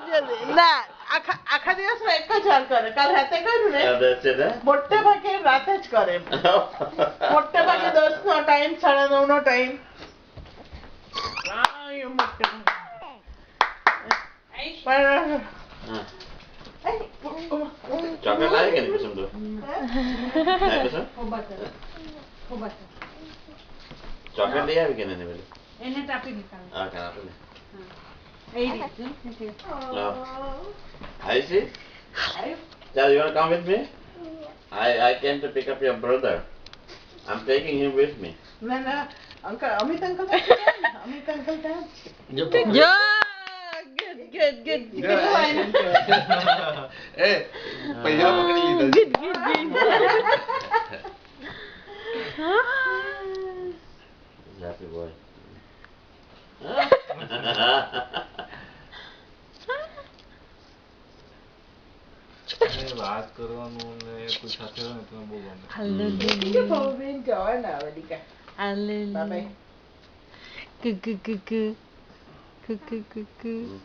જલ્દી ના આખા દિવસમાં એક જ વાર કરે. કાલ રાતે કર્યું ને મોટે ભાગે રાતે જ કરે. મોટે ભાગે 10 નો ટાઈમ 9:30 નો ટાઈમ. મોટે ભાગે ચોકલેટ લાવી કે નહીં કુસુમ તું? ચોકલેટ લઈ આવી કે નહીં પેલી? એને ટાપી નીકાળ. હા કાલ આપે ને. એ રીતે. I see. Charles, you want to come with me? I came to pick up your brother. I'm taking him with me. ના ના uncle Amit uncle Amit uncle ત્યાં જો good એ પૈસા પકડી લીધા. Happy boy. વાત કરવાનું ને કોઈ સાથે હોય ને તો બહુ ગમે. કે ભાવબેન જવાના આવે દીકા. Bye bye. Mm.